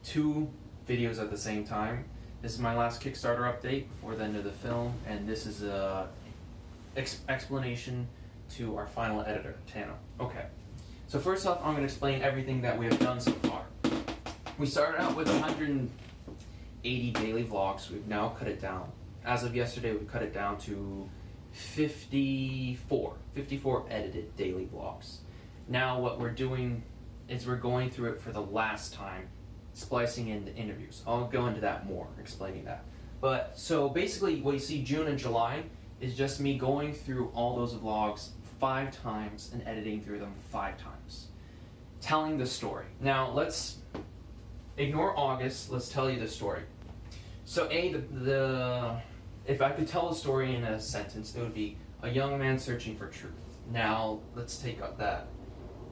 2 videos at the same time. This is my last Kickstarter update before the end of the film, and this is a explanation to our final editor, Tana. Okay, so first off, I'm going to explain everything that we have done so far. We started out with 180 daily vlogs. We've now cut it down. As of yesterday, we cut it down to 54 edited daily vlogs. Now what we're doing is we're going through it for the last time, splicing in the interviews. I'll go into that more, explaining that. But so basically what you see June and July is just me going through all those vlogs 5 times and editing through them 5 times, telling the story. Now let's ignore August, let's tell you the story. So if I could tell a story in a sentence, it would be a young man searching for truth. Now let's take up that.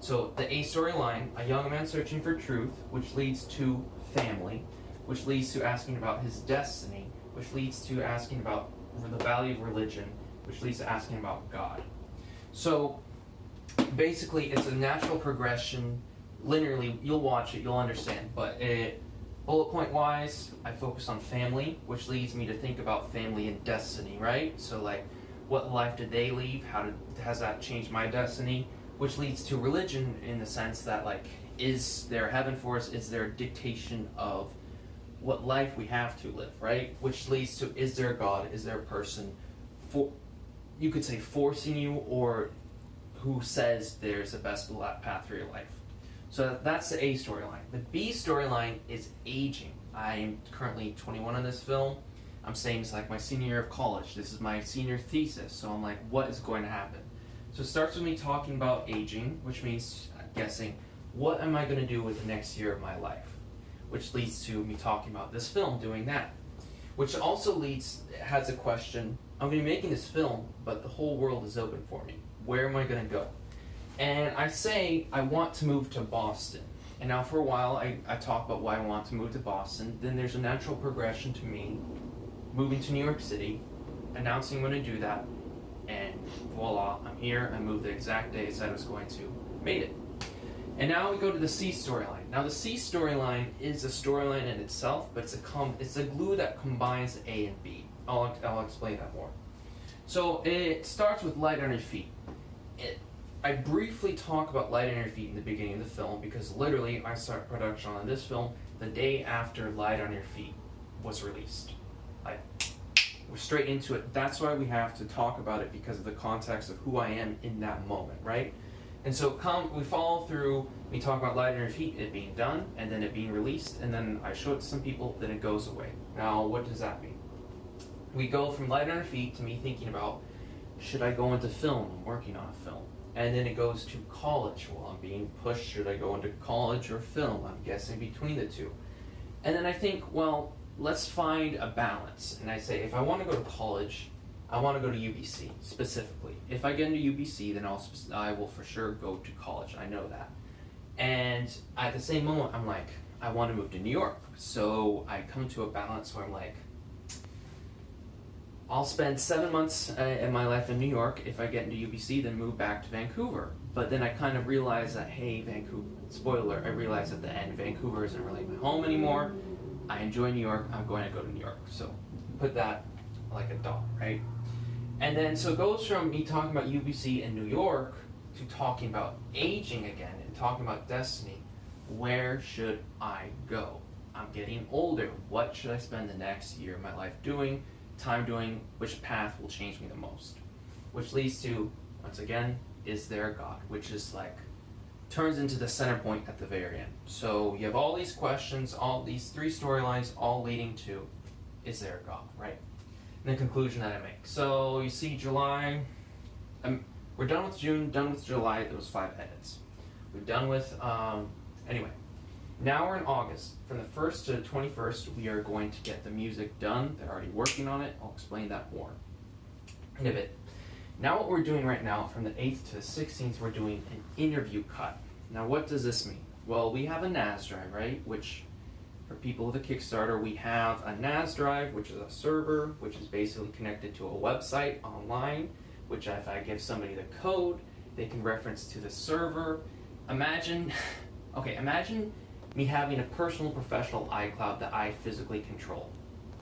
So the A storyline, a young man searching for truth, which leads to family, which leads to asking about his destiny, which leads to asking about the value of religion, which leads to asking about God. So basically it's a natural progression. Linearly, you'll watch it, you'll understand, but bullet point wise, I focus on family, which leads me to think about family and destiny, right? So like, what life did they leave? Has that changed my destiny? Which leads to religion in the sense that, like, is there heaven for us? Is there a dictation of what life we have to live, right? Which leads to, is there a God? Is there a person, you could say forcing you, or who says there's the best path for your life? So that's the A storyline. The B storyline is aging. I'm currently 21 in this film. I'm saying it's like my senior year of college. This is my senior thesis. So I'm like, what is going to happen? So it starts with me talking about aging, which means guessing, what am I going to do with the next year of my life? Which leads to me talking about this film, doing that. Which also has a question, I'm going to be making this film, but the whole world is open for me. Where am I going to go? And I say I want to move to Boston. And now for a while I talk about why I want to move to Boston. Then there's a natural progression to me moving to New York City, announcing when to do that, and voila, I'm here. I moved the exact day I said I was going to. Made it. And now we go to the C storyline. Now the C storyline is a storyline in itself, but it's a glue that combines A and B. I'll explain that more. So it starts with Light on Your Feet. I briefly talk about Light on Your Feet in the beginning of the film because literally I started production on this film the day after Light on Your Feet was released. We're straight into it. That's why we have to talk about it, because of the context of who I am in that moment, right? And so we follow through, we talk about Light on Your Feet, it being done, and then it being released, and then I show it to some people, then it goes away. Now, what does that mean? We go from Light on Your Feet to me thinking about, should I go into film? I'm working on a film. And then it goes to college. Well, I'm being pushed, should I go into college or film? I'm guessing between the two. And then I think, well, let's find a balance. And I say, if I want to go to college, I want to go to UBC specifically. If I get into UBC, then I will for sure go to college. I know that. And at the same moment, I'm like, I want to move to New York. So I come to a balance where I'm like, I'll spend 7 months in my life in New York. If I get into UBC, then move back to Vancouver. But then I kind of realize that, hey, Vancouver, spoiler, I realize at the end, Vancouver isn't really my home anymore. I enjoy New York, I'm going to go to New York. So put that like a dot, right? And then so it goes from me talking about UBC and New York to talking about aging again and talking about destiny. Where should I go? I'm getting older. What should I spend the next year of my life doing? Time doing? Which path will change me the most? Which leads to, once again, is there a God? Which is like, turns into the center point at the very end. So you have all these questions, all these 3 storylines, all leading to, is there a God, right? And the conclusion that I make. So you see July, we're done with June, done with July, those 5 edits. We're done with, anyway. Now we're in August. From the 1st to the 21st, we are going to get the music done. They're already working on it. I'll explain that more in a bit. Now what we're doing right now, from the 8th to the 16th, we're doing an interview cut. Now what does this mean? Well, we have a NAS drive, right? Which, for people with a Kickstarter, we have a NAS drive, which is a server, which is basically connected to a website online, which if I give somebody the code, they can reference to the server. Imagine me having a personal professional iCloud that I physically control,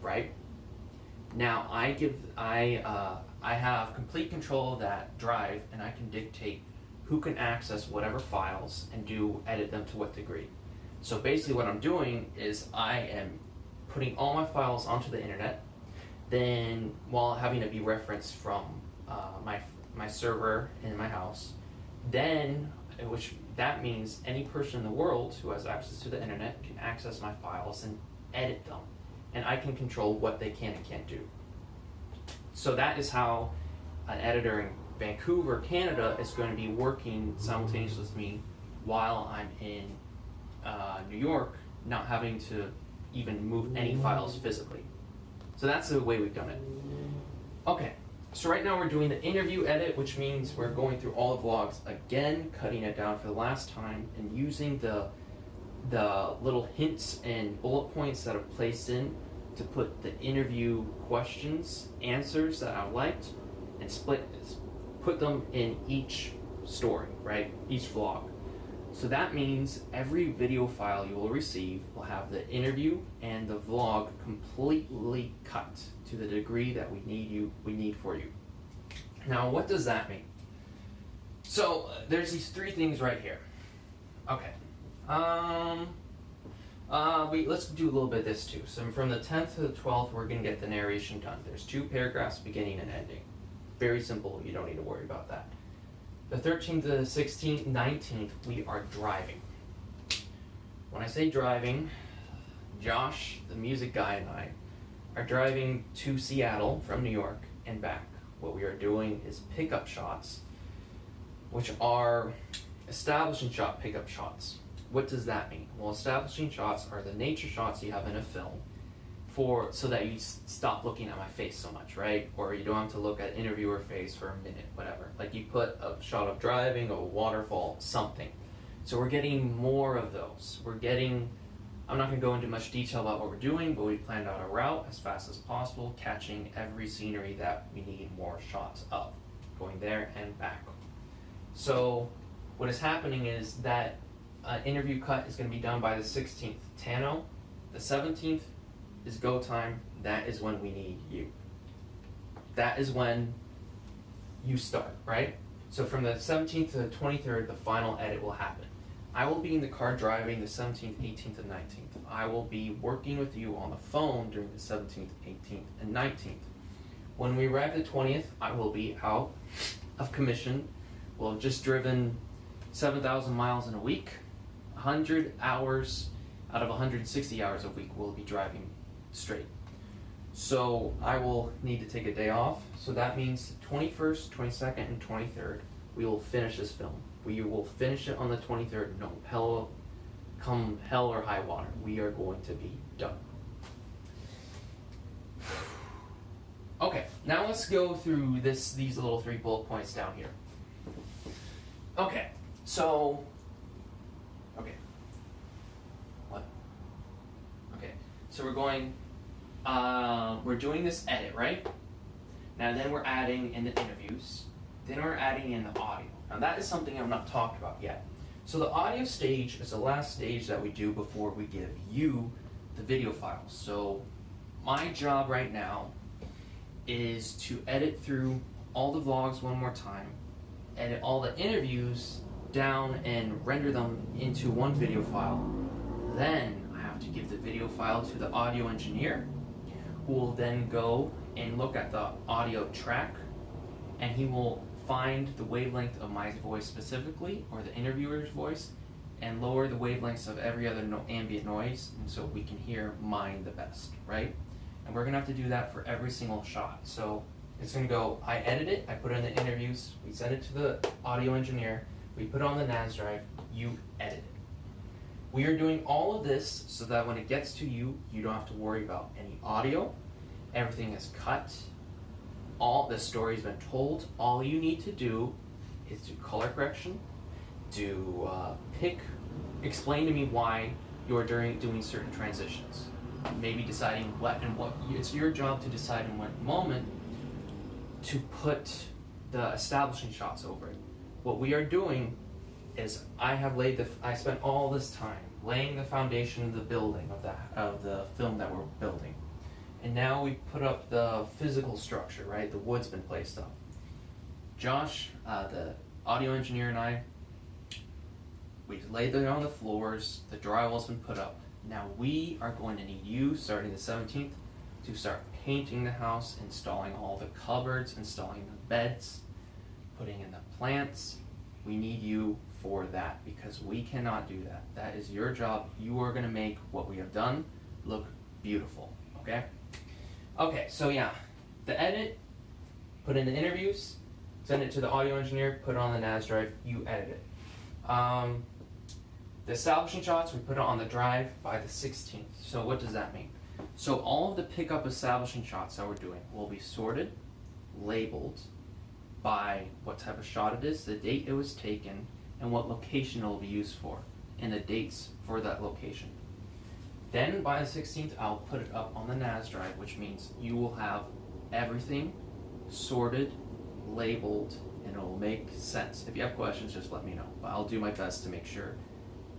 right? Now I have complete control of that drive, and I can dictate who can access whatever files and edit them to what degree. So basically what I'm doing is I am putting all my files onto the internet, then while having to be referenced from my server in my house, then, which that means any person in the world who has access to the internet can access my files and edit them, and I can control what they can and can't do. So that is how an editor in Vancouver, Canada is going to be working simultaneously with me while I'm in New York, not having to even move any files physically. So that's the way we've done it. Okay, so right now we're doing the interview edit, which means we're going through all the vlogs again, cutting it down for the last time, and using the little hints and bullet points that I've placed in to put the interview questions, answers that I liked, and put them in each story, right? Each vlog. So that means every video file you will receive will have the interview and the vlog completely cut to the degree that we need for you. Now, what does that mean? So there's these three things right here. Okay. Let's do a little bit of this too. So from the 10th to the 12th, we're going to get the narration done. There's 2 paragraphs, beginning and ending. Very simple. You don't need to worry about that. The 13th to the 16th, 19th, we are driving. When I say driving, Josh, the music guy, and I are driving to Seattle from New York and back. What we are doing is pickup shots, which are establishing shot pickup shots. What does that mean? Well, establishing shots are the nature shots you have in a film so that you stop looking at my face so much, right? Or you don't have to look at interviewer face for a minute, whatever. Like you put a shot of driving, a waterfall, something. So we're getting more of those. I'm not going to go into much detail about what we're doing, but we planned out a route as fast as possible, catching every scenery that we need more shots of, going there and back. So what is happening is that interview cut is going to be done by the 16th. Tano, the 17th is go time. That is when we need you. That is when you start, right? So from the 17th to the 23rd, the final edit will happen. I will be in the car driving the 17th, 18th, and 19th. I will be working with you on the phone during the 17th, 18th, and 19th. When we arrive at the 20th, I will be out of commission. We'll have just driven 7,000 miles in a week. 100 hours out of 160 hours a week we'll be driving straight. So I will need to take a day off. So that means 21st, 22nd, and 23rd, we will finish this film. We will finish it on the 23rd. No, come hell or high water, we are going to be done. Okay, now let's go through these little 3 bullet points down here. Okay, so, what? Okay, so we're doing this edit, right? Now then we're adding in the interviews, then we're adding in the audio. Now that is something I've not talked about yet. So the audio stage is the last stage that we do before we give you the video files. So my job right now is to edit through all the vlogs one more time, edit all the interviews down and render them into one video file. Then I have to give the video file to the audio engineer, who will then go and look at the audio track, and he will find the wavelength of my voice specifically, or the interviewer's voice, and lower the wavelengths of every other ambient noise, and so we can hear mine the best, right? And we're gonna have to do that for every single shot. So it's gonna go, I edit it, I put it in the interviews, we send it to the audio engineer, we put it on the NAS drive, you edit it. We are doing all of this so that when it gets to you, you don't have to worry about any audio, everything is cut, all the story's been told. All you need to do is do color correction, do explain to me why you're doing certain transitions. Maybe deciding what it's your job to decide in what moment to put the establishing shots over it. What we are doing is I spent all this time laying the foundation of the building of the film that we're building. And now we put up the physical structure, right? The wood's been placed up. Josh, the audio engineer, and I, we laid it on the floors, the drywall's been put up. Now we are going to need you, starting the 17th, to start painting the house, installing all the cupboards, installing the beds, putting in the plants. We need you for that because we cannot do that. That is your job. You are going to make what we have done look beautiful, okay? Okay, so yeah, the edit, put in the interviews, send it to the audio engineer, put it on the NAS drive, you edit it. The establishing shots, we put it on the drive by the 16th. So what does that mean? So all of the pickup establishing shots that we're doing will be sorted, labeled by what type of shot it is, the date it was taken, and what location it will be used for, and the dates for that location. Then by the 16th, I'll put it up on the NAS drive, which means you will have everything sorted, labeled, and it will make sense. If you have questions, just let me know. But I'll do my best to make sure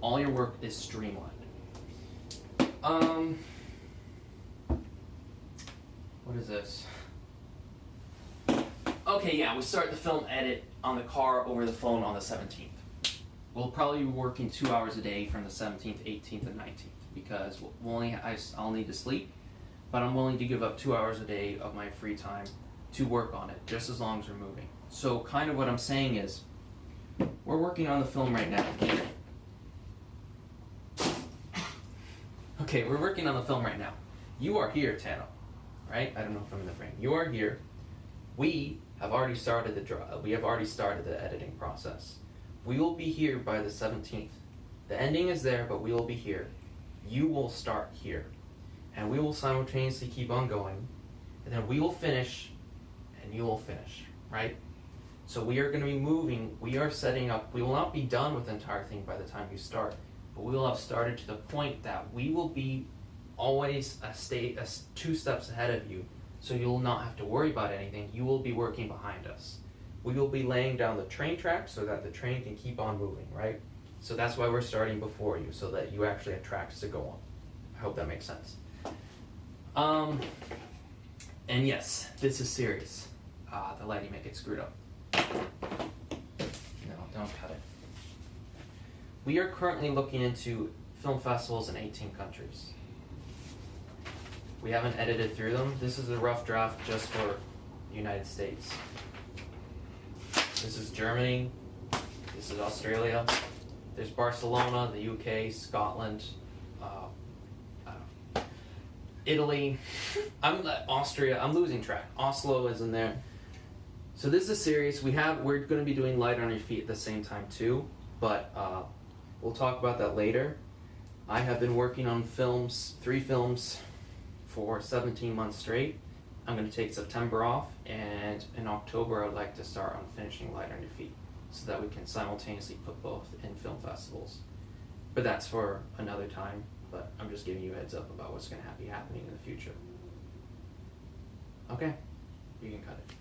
all your work is streamlined. What is this? Okay, yeah, we start the film edit on the car over the phone on the 17th. We'll probably be working 2 hours a day from the 17th, 18th, and 19th because I'll need to sleep, but I'm willing to give up 2 hours a day of my free time to work on it, just as long as we're moving. So kind of what I'm saying is, we're working on the film right now. Okay, we're working on the film right now. You are here, Tano, right? I don't know if I'm in the frame. You are here. We have already started the editing process. We will be here by the 17th. The ending is there, but we will be here. You will start here. And we will simultaneously keep on going. And then we will finish, and you will finish, right? So we are going to be moving, we are setting up, we will not be done with the entire thing by the time you start, but we will have started to the point that we will be always 2 steps ahead of you. So you will not have to worry about anything. You will be working behind us. We will be laying down the train tracks so that the train can keep on moving, right? So that's why we're starting before you, so that you actually have tracks to go on. I hope that makes sense. And yes, this is serious. The lighting may get screwed up. No, don't cut it. We are currently looking into film festivals in 18 countries. We haven't edited through them. This is a rough draft just for the United States. This is Germany. This is Australia. There's Barcelona, the UK, Scotland, Italy. Austria. I'm losing track. Oslo is in there. So this is serious. We're going to be doing Light on Your Feet at the same time too, but we'll talk about that later. I have been working on 3 films for 17 months straight. I'm going to take September off, and in October I'd like to start on finishing Light on Your Feet so that we can simultaneously put both in film festivals. But that's for another time, but I'm just giving you a heads up about what's going to be happening in the future. Okay, you can cut it.